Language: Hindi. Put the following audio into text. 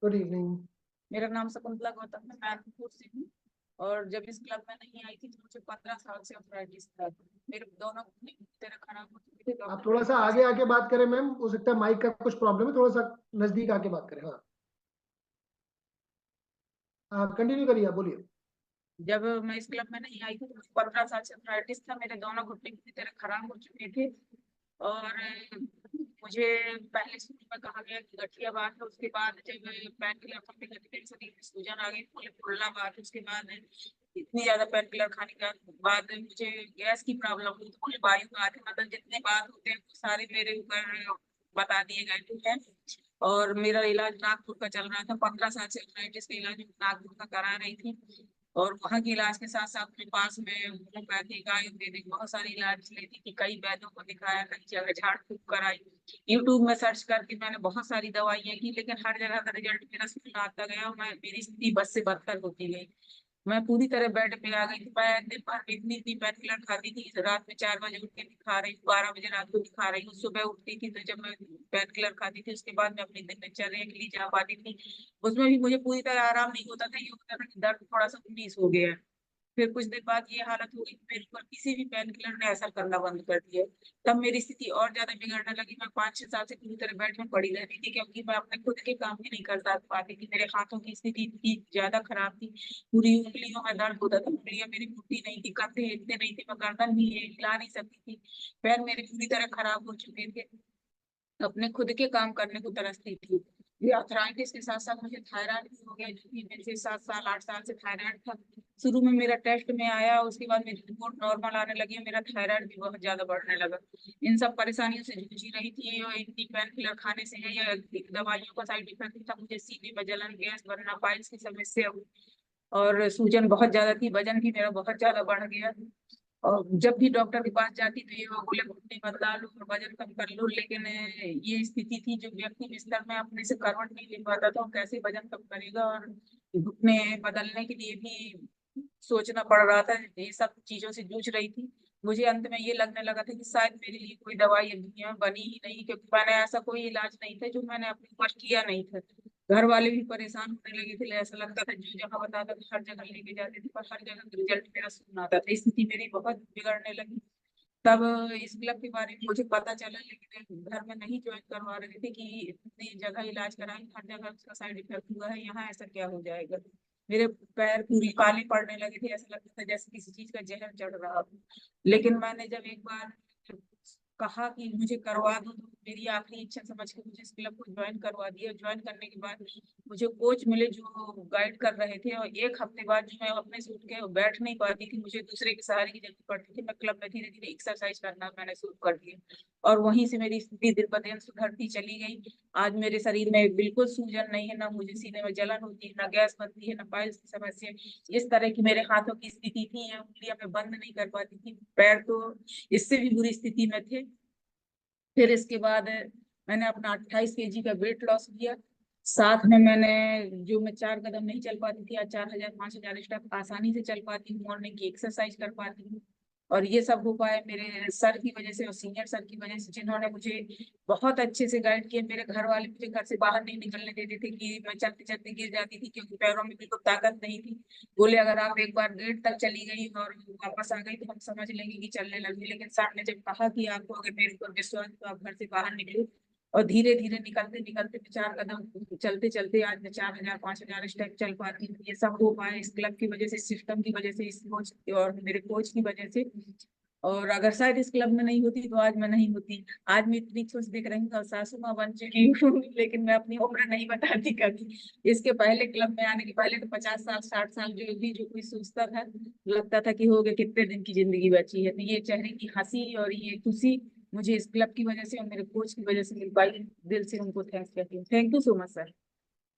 Good evening. मेरा नाम शकुंतला गौतम है, मैं अनूपपुर से हूँ। और जब इस क्लब में नहीं आई थी तो मुझे 15 साल से अर्थराइटिस था। मेरे दोनों घुटने पूरी तरह खराब हो चुके थे। आप डॉक्टर थोड़ा के सा पास आगे आके बात करें मैम, हो सकता है माइक का कुछ प्रॉब्लम है, थोड़ा सा नजदीक आके बात करें। हाँ हाँ, कंटिन्यू करिए, आप बोलिए। जब मैं इस क्लब में नहीं आई थी तो मुझे 15 साल से अर्थराइटिस था। मेरे दोनों घुटने पूरी तरह खराब हो चुके थे। और मुझे पहले शुरू में कहा गया कि गठिया बात है। उसके बाद जब पेन किलर खाने लगी मेरे शरीर में सूजन आ गई, फूलना बात। उसके बाद इतनी ज्यादा पेन किलर खाने के बाद मुझे गैस की प्रॉब्लम हुई। तो मुझे वायु का मतलब जितने बात होते हैं वो सारे मेरे ऊपर बता दिए गए थे। और मेरा इलाज नागपुर का चल रहा था। 15 साल से अर्थराइटिस का इलाज नागपुर का करा रही थी। और वहाँ के इलाज के साथ साथ मेरे पास में होम्योपैथिक आयुर्वेदिक बहुत सारे इलाज लेती थी। कई वैद्यों को दिखाया, कई जगह झाड़ फूक कराई। यूट्यूब में सर्च करके मैंने बहुत सारी दवाइयाँ की, लेकिन हर जगह का रिजल्ट मेरा शून्य आता गया और मेरी स्थिति बद से बदतर होती गई। मैं पूरी तरह बेड पे आ गई थी। मैं दिन भर में इतनी इतनी पेन किलर खाती थी। रात में 4 बजे उठ के दिखा रही हूँ, 12 बजे रात को दिखा रही हूँ। सुबह उठती थी तो जब मैं पेन किलर खाती थी उसके बाद मैं अपनी दिनचर्या के लिए जा पाती थी। उसमें भी मुझे पूरी तरह आराम नहीं होता था। ये होता था कि दर्द थोड़ा सा 19 हो गया है। फिर कुछ देर बाद ये हालत हो गई कि मेरे ऊपर किसी भी पेन किलर ने असर करना बंद कर दिया। तब मेरी स्थिति और ज्यादा बिगड़ने लगी। मैं 5-6 साल से पूरी तरह बेड में पड़ी रहती थी, क्योंकि मैं अपने खुद के काम भी नहीं कर पाती थी। मेरे हाथों की स्थिति इतनी ज्यादा खराब थी। पूरी उंगलियों में दर्द होता था। उंगलियां मेरी फूटती नहीं थी, कंधे हिलते नहीं थे, मैं गर्दन भी हिला नहीं सकती थी। पैर मेरे पूरी तरह खराब हो चुके थे। अपने खुद के काम करने को तरसती थी। ये अर्थराइटिस के साथ साथ मुझे थायराइड भी हो गया, जो कि मेरे से 7 साल 8 साल से थायराइड था। शुरू में मेरा टेस्ट में आया, उसके बाद मेरी रिपोर्ट नॉर्मल आने लगी। मेरा थायराइड भी बहुत ज्यादा बढ़ने लगा। इन सब परेशानियों से जूझ रही थी। और इतनी पेन किलर खाने से है या दवाइयों का साइड इफेक्ट था। मुझे सीने में जलन, गैस बनना, पाइल्स की समस्या हुई। और सूजन बहुत ज्यादा थी। वजन भी मेरा बहुत ज्यादा बढ़ गया। और जब भी डॉक्टर के पास जाती तो ये वो बोले घुटने बदला लो और वजन कम कर लो। लेकिन ये स्थिति थी जो व्यक्ति बिस्तर में अपने से करवट नहीं ले पाता था, वो कैसे वजन कम करेगा। और घुटने बदलने के लिए भी सोचना पड़ रहा था। ये सब चीजों से जूझ रही थी। मुझे अंत में ये लगने लगा था कि शायद मेरे लिए कोई दवाई इस दुनिया में बनी ही नहीं, क्योंकि मैंने ऐसा कोई इलाज नहीं था जो मैंने अपने ऊपर किया नहीं था। घर वाले भी परेशान होने लगे थे। ऐसा लगता था जो जहाँ बताता था हर जगह लेके जाते थे, पर हर जगह रिजल्ट मेरा शून्य आता था। स्थिति मेरी बहुत बिगड़ने लगी। तब इस क्लब के बारे में मुझे पता चला, लेकिन घर में नहीं ज्वाइन करवा रहे थे कि इतनी जगह इलाज कराई, हर जगह उसका साइड इफेक्ट हुआ है, यहाँ ऐसा क्या हो जाएगा। मेरे पैर पूरी काले पड़ने लगे थे। ऐसा लगता था जैसे किसी चीज का जहर चढ़ रहा हो। लेकिन मैंने जब एक बार कहा कि मुझे करवा दो, तो मेरी आखिरी इच्छा समझ के मुझे इस क्लब को ज्वाइन करवा दिया। ज्वाइन करने के बाद मुझे कोच मिले जो गाइड कर रहे थे। और एक हफ्ते बाद जो मैं अपने से उठ के बैठ नहीं पाती थी, मुझे दूसरे के सहारे की जरूरत पड़ती थी। मैं क्लब में धीरे धीरे एक्सरसाइज करना मैंने शुरू कर दिया। और वहीं से मेरी स्थिति दिन ब दिन सुधरती चली गई। आज मेरे शरीर में बिल्कुल सूजन नहीं है, ना मुझे सीने में जलन होती है, ना गैस बनती है, ना पाइल्स की समस्या। इस तरह की मेरे हाथों की स्थिति थी। उंगलियां मैं बंद नहीं कर पाती थी। पैर तो इससे भी बुरी स्थिति में थे। फिर इसके बाद मैंने अपना 28 kg का वेट लॉस किया। साथ में मैंने, जो मैं 4 कदम नहीं चल पाती थी, आज 4000 5000 स्टेप आसानी से चल पाती हूँ। मॉर्निंग की एक्सरसाइज कर पाती हूँ। और ये सब हो पाया मेरे सर की वजह से और सीनियर सर की वजह से, जिन्होंने मुझे बहुत अच्छे से गाइड किया। मेरे घर वाले मुझे घर से बाहर नहीं निकलने देते थे कि मैं चलते चलते गिर जाती थी, क्योंकि पैरों में बिल्कुल ताकत नहीं थी। बोले अगर आप एक बार गेट तक चली गई और वापस आ गई तो हम समझ लेंगे कि चलने लगी। लेकिन सर ने जब कहा कि आपको अगर मेरे ऊपर विश्वास है तो आप घर से बाहर निकलो। और धीरे धीरे निकलते निकलते 4 कदम चलते चलते आज मैं 4000 5000 स्टेप चल पाती हूँ। ये सब हो पाया इस क्लब की वजह से, सिस्टम की वजह से, इस कोच और मेरे कोच की वजह से। और अगर शायद इस क्लब में नहीं होती तो आज मैं नहीं होती। आज मैं इतनी खुश दिख रही हूँ और सासू माँ बन चुकी हूँ। लेकिन मैं अपनी उम्र नहीं बताती कभी। इसके पहले क्लब में आने के पहले तो 50 साल 60 साल जो कोई सोचता था, लगता था कि हो गए कितने दिन की जिंदगी बची है। तो ये चेहरे की हंसी और ये खुशी मुझे इस क्लब की वजह से और मेरे कोच की वजह से मिल पाई। दिल से उनको थैंक्स कहती हूँ। Thank you so much sir.